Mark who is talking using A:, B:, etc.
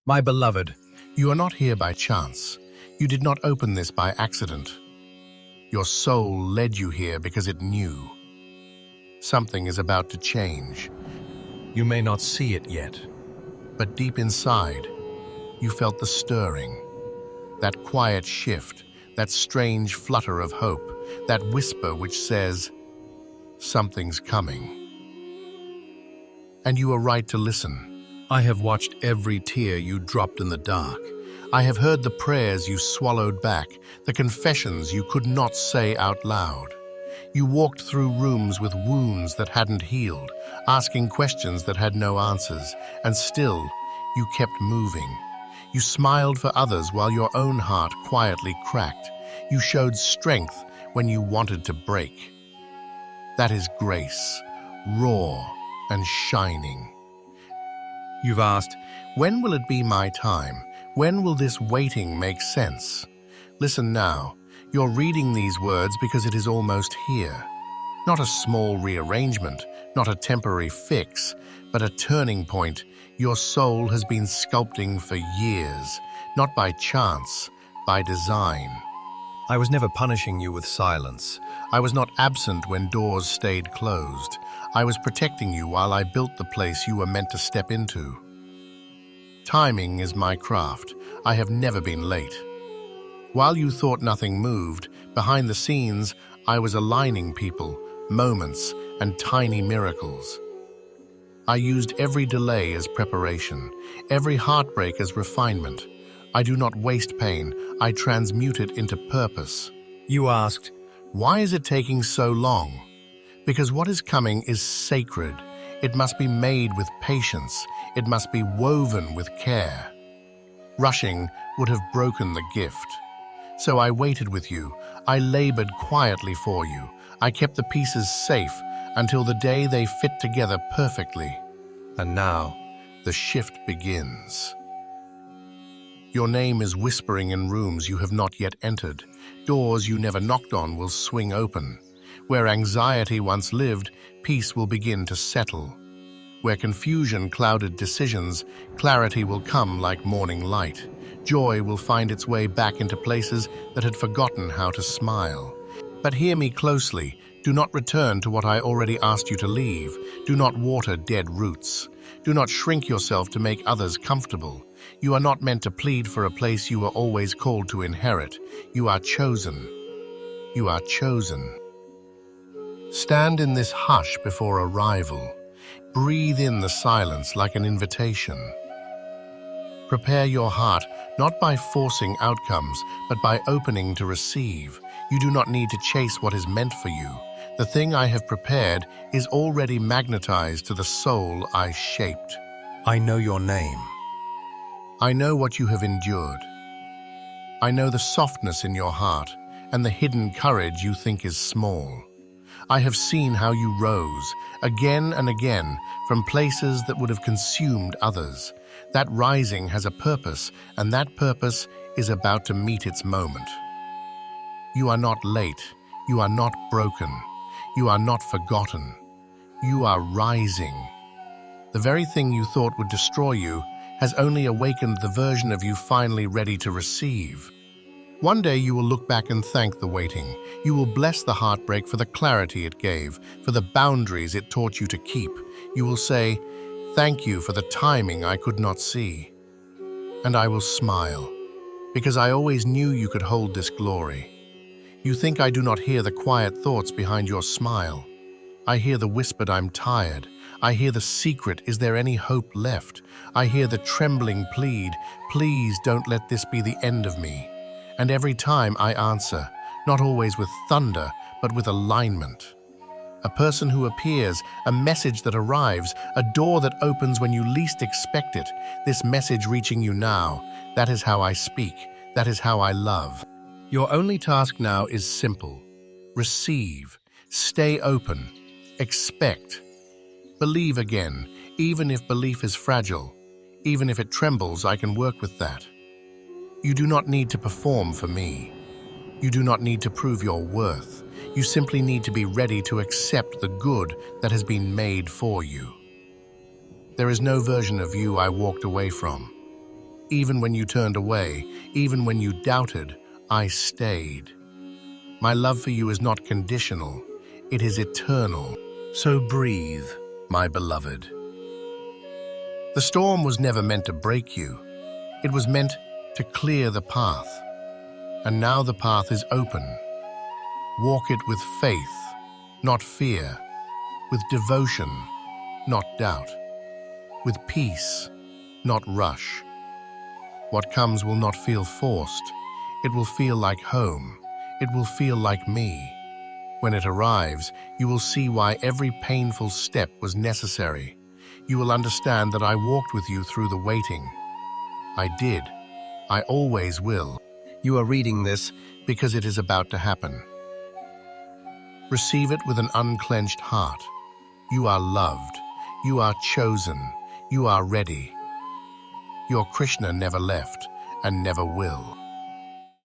A: My beloved,
B: You are not here by chance. You did not open this by accident. Your soul led you here because it knew. Something is about to change,
A: you may not see it yet.
B: but deep inside, you felt the stirring, that quiet shift, that strange flutter of hope, that whisper which says, something's coming. And you are right to listen.
A: I have watched every tear you dropped in the dark.
B: I have heard the prayers you swallowed back, the confessions you could not say out loud. You walked through rooms with wounds that hadn't healed, asking questions that had no answers, and still, you kept moving. You smiled for others while your own heart quietly cracked. You showed strength when you wanted to break. That is grace, raw and shining.
A: You've asked,
B: When will it be my time? When will this waiting make sense? Listen now. You're reading these words because it is almost here. Not a small rearrangement, not a temporary fix, but a turning point your soul has been sculpting for years, not by chance, by design.
A: I was never punishing you with silence.
B: I was not absent when doors stayed closed. I was protecting you while I built the place you were meant to step into. Timing is my craft. I have never been late. While you thought nothing moved, behind the scenes, I was aligning people, moments, and tiny miracles. I used every delay as preparation, every heartbreak as refinement. I do not waste pain, I transmute it into purpose.
A: You asked,
B: Why is it taking so long? Because what is coming is sacred. It must be made with patience. It must be woven with care. Rushing would have broken the gift. So I waited with you. I labored quietly for you. I kept the pieces safe until the day they fit together perfectly. And now, the shift begins. Your name is whispering in rooms you have not yet entered. Doors you never knocked on will swing open. Where anxiety once lived, peace will begin to settle. Where confusion clouded decisions, clarity will come like morning light. Joy will find its way back into places that had forgotten how to smile. But hear me closely. Do not return to what I already asked you to leave. Do not water dead roots. Do not shrink yourself to make others comfortable. You are not meant to plead for a place you were always called to inherit. You are chosen. You are chosen. Stand in this hush before arrival. Breathe in the silence like an invitation. Prepare your heart not by forcing outcomes, but by opening to receive. You do not need to chase what is meant for you. The thing I have prepared is already magnetized to the soul I shaped.
A: I know your name.
B: I know what you have endured. I know the softness in your heart and the hidden courage you think is small. I have seen how you rose, again and again, from places that would have consumed others. That rising has a purpose, and that purpose is about to meet its moment. You are not late. You are not broken. You are not forgotten. You are rising. The very thing you thought would destroy you has only awakened the version of you finally ready to receive. One day you will look back and thank the waiting. You will bless the heartbreak for the clarity it gave, for the boundaries it taught you to keep. You will say, "Thank you for the timing I could not see." And I will smile, because I always knew you could hold this glory. You think I do not hear the quiet thoughts behind your smile. I hear the whispered "I'm tired." I hear the secret "Is there any hope left?" I hear the trembling plead, "Please don't let this be the end of me." And every time I answer, not always with thunder, but with alignment. A person who appears, a message that arrives, a door that opens when you least expect it. This message reaching you now, that is how I speak, that is how I love. Your only task now is simple. Receive, stay open, expect. Believe again, even if belief is fragile. Even if it trembles, I can work with that. You do not need to perform for me. You do not need to prove your worth. You simply need to be ready to accept the good that has been made for you. There is no version of you I walked away from. Even when you turned away, even when you doubted, I stayed. My love for you is not conditional, it is eternal. So breathe, my beloved. The storm was never meant to break you. It was meant to clear the path. And now the path is open. Walk it with faith, not fear, with devotion, not doubt, with peace, not rush. What comes will not feel forced. It will feel like home. It will feel like me. When it arrives, you will see why every painful step was necessary. You will understand that I walked with you through the waiting. I did. I always will. You are reading this because it is about to happen. Receive it with an unclenched heart. You are loved. You are chosen. You are ready. Your Krishna never left and never will.